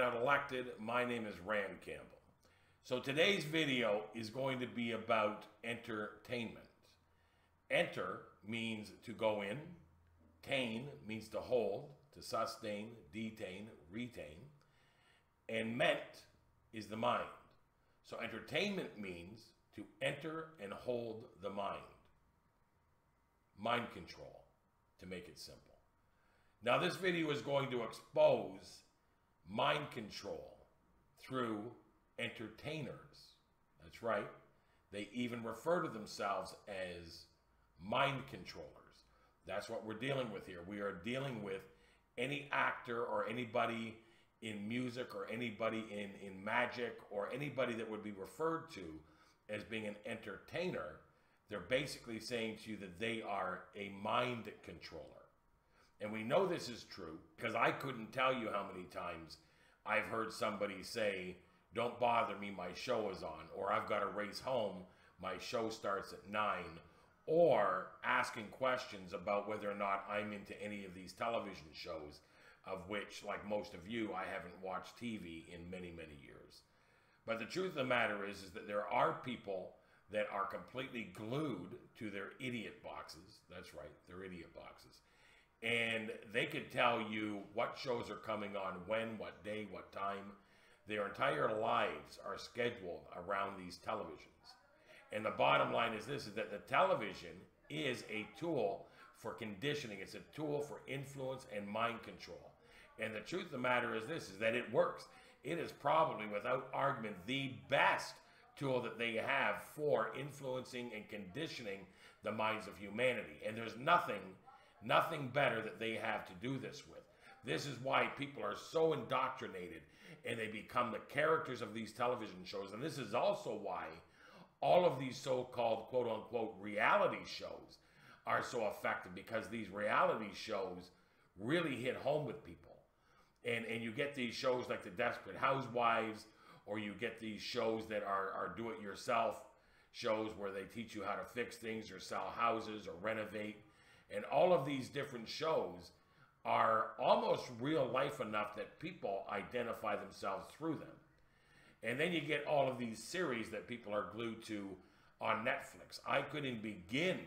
FlatOUTELECTED. My name is Rand Campbell. So today's video is going to be about entertainment. Enter means to go in. Tain means to hold, to sustain, detain, retain. And ment is the mind. So entertainment means to enter and hold the mind. Mind control, to make it simple. Now this video is going to expose mind control through entertainers. That's right. They even refer to themselves as mind controllers. That's what we're dealing with here. We are dealing with any actor or anybody in music or anybody in magic or anybody that would be referred to as being an entertainer. They're basically saying to you that they are a mind controller. And we know this is true because I couldn't tell you how many times I've heard somebody say, "Don't bother me, my show is on," or "I've got to race home, my show starts at 9," or asking questions about whether or not I'm into any of these television shows, of which, like most of you, I haven't watched TV in many, many years. But the truth of the matter is that there are people that are completely glued to their idiot boxes. That's right, they're idiot boxes. And they could tell you what shows are coming on, when, what day, what time. Their entire lives are scheduled around these televisions. And the bottom line is this, is that the television is a tool for conditioning. It's a tool for influence and mind control. And the truth of the matter is this, is that it works. It is probably, without argument, the best tool that they have for influencing and conditioning the minds of humanity. And there's nothing better that they have to do this with. This is why people are so indoctrinated and they become the characters of these television shows. And this is also why all of these so-called quote-unquote reality shows are so effective, because these reality shows really hit home with people. And you get these shows like the Desperate Housewives, or you get these shows that are do-it-yourself shows where they teach you how to fix things or sell houses or renovate. And all of these different shows are almost real life enough that people identify themselves through them. And then you get all of these series that people are glued to on Netflix. I couldn't begin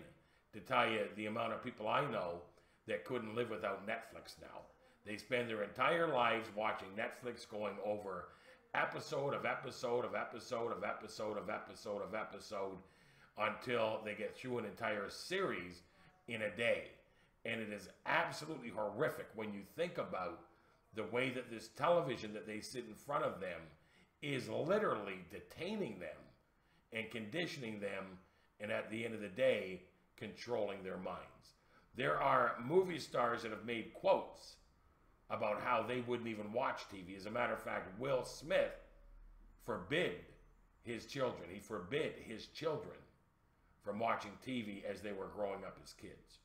to tell you the amount of people I know that couldn't live without Netflix now. They spend their entire lives watching Netflix, going over episode of episode of episode of episode of episode of episode until they get through an entire series in a day. And it is absolutely horrific when you think about the way that this television that they sit in front of them is literally detaining them and conditioning them, and at the end of the day, controlling their minds. There are movie stars that have made quotes about how they wouldn't even watch TV. As a matter of fact, Will Smith forbid his children. He forbid his children from watching TV as they were growing up as kids.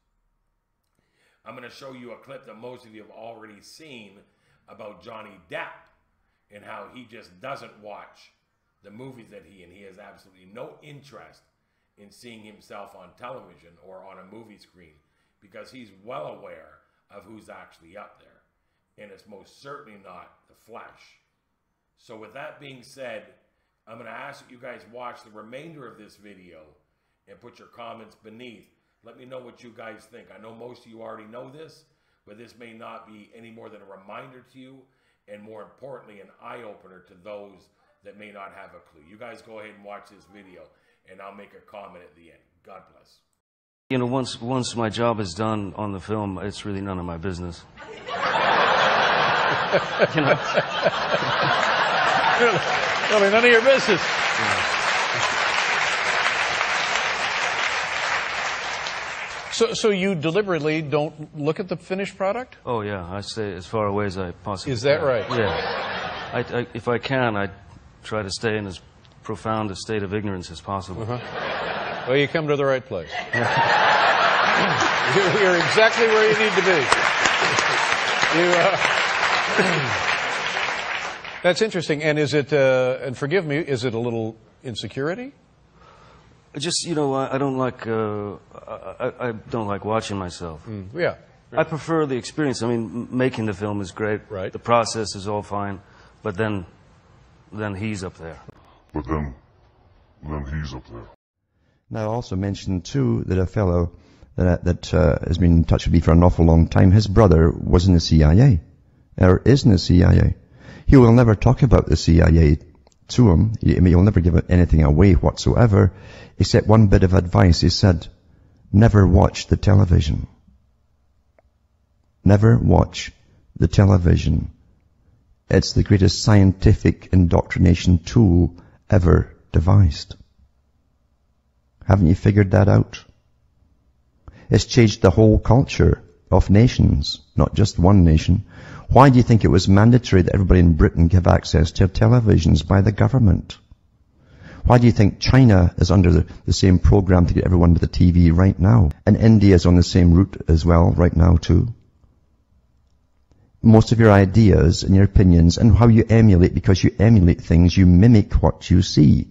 I'm going to show you a clip that most of you have already seen about Johnny Depp and how he just doesn't watch the movies that he has absolutely no interest in seeing himself on television or on a movie screen, because he's well aware of who's actually up there. And it's most certainly not the flesh. So with that being said, I'm going to ask that you guys watch the remainder of this video and put your comments beneath. Let me know what you guys think. I know most of you already know this, but this may not be any more than a reminder to you, and more importantly, an eye-opener to those that may not have a clue. You guys go ahead and watch this video, and I'll make a comment at the end. God bless. You know, once my job is done on the film, it's really none of my business. You know? Really, none of your business. Yeah. So you deliberately don't look at the finished product? Oh yeah, I stay as far away as I possibly can. Is that right? Yeah. If I can, I try to stay in as profound a state of ignorance as possible. Well, you come to the right place. You're exactly where you need to be. That's interesting. And is it, and forgive me, is it a little insecurity? Just, you know, I don't like watching myself. Yeah. I prefer the experience. I mean, making the film is great. Right. The process is all fine. But then he's up there. But then he's up there. Now, I also mentioned, too, that a fellow that has been in touch with me for an awful long time, his brother was in the CIA, or is in the CIA. He will never talk about the CIA to him. He'll never give anything away whatsoever, except one bit of advice. He said, never watch the television. Never watch the television. It's the greatest scientific indoctrination tool ever devised. Haven't you figured that out? It's changed the whole culture of nations, not just one nation. Why do you think it was mandatory that everybody in Britain give access to televisions by the government? Why do you think China is under the same program to get everyone with a TV right now? And India is on the same route as well right now too. Most of your ideas and your opinions and how you emulate, because you emulate things, you mimic what you see.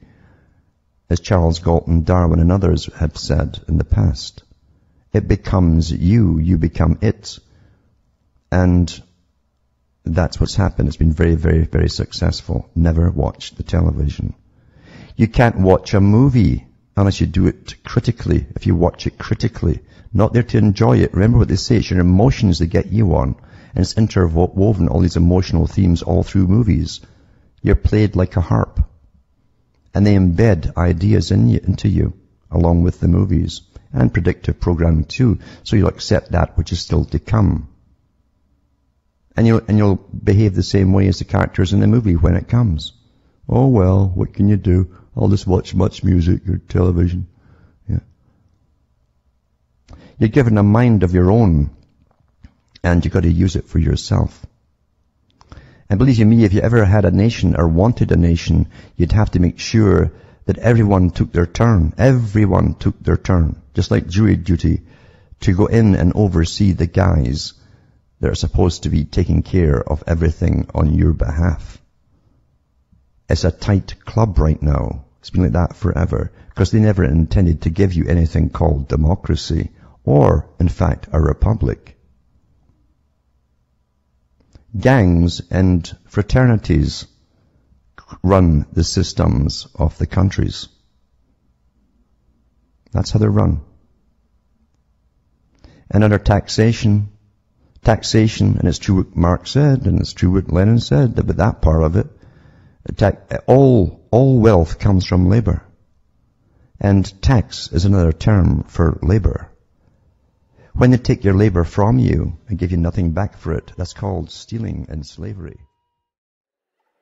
As Charles Galton, Darwin and others have said in the past. It becomes you become it. And that's what's happened. It's been very, very, very successful. Never watch the television. You can't watch a movie unless you do it critically. If you watch it critically, not there to enjoy it. Remember what they say, it's your emotions that get you on. And it's interwoven, all these emotional themes all through movies. You're played like a harp. And they embed ideas into you, along with the movies. And predictive programming too. So you'll accept that which is still to come. And you'll behave the same way as the characters in the movie when it comes. Oh well, what can you do? I'll just watch much music or television. Yeah. You're given a mind of your own. And you've got to use it for yourself. And believe you me, if you ever had a nation or wanted a nation, you'd have to make sure that everyone took their turn. Everyone took their turn. Just like jury duty, to go in and oversee the guys that are supposed to be taking care of everything on your behalf. It's a tight club right now. It's been like that forever, because they never intended to give you anything called democracy, or, in fact, a republic. Gangs and fraternities run the systems of the countries. That's how they're run. And under taxation, and it's true what Marx said, and it's true what Lenin said about that part of it, all wealth comes from labor. And tax is another term for labor. When they take your labor from you and give you nothing back for it, that's called stealing and slavery.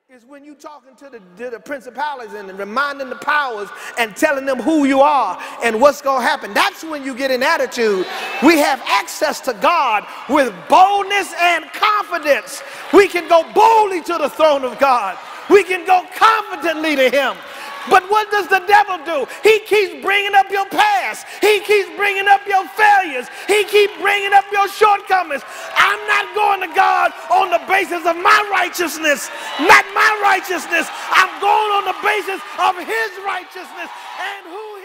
It's when you're talking to the principalities and reminding the powers and telling them who you are and what's going to happen. That's when you get an attitude. We have access to God with boldness and confidence. We can go boldly to the throne of God. We can go confidently to Him. But what does the devil do? He keeps bringing up your past. He keeps bringing up your failures. He keeps bringing up your shortcomings. I'm not going to God on the basis of my righteousness, not my righteousness. I'm going on the basis of His righteousness and who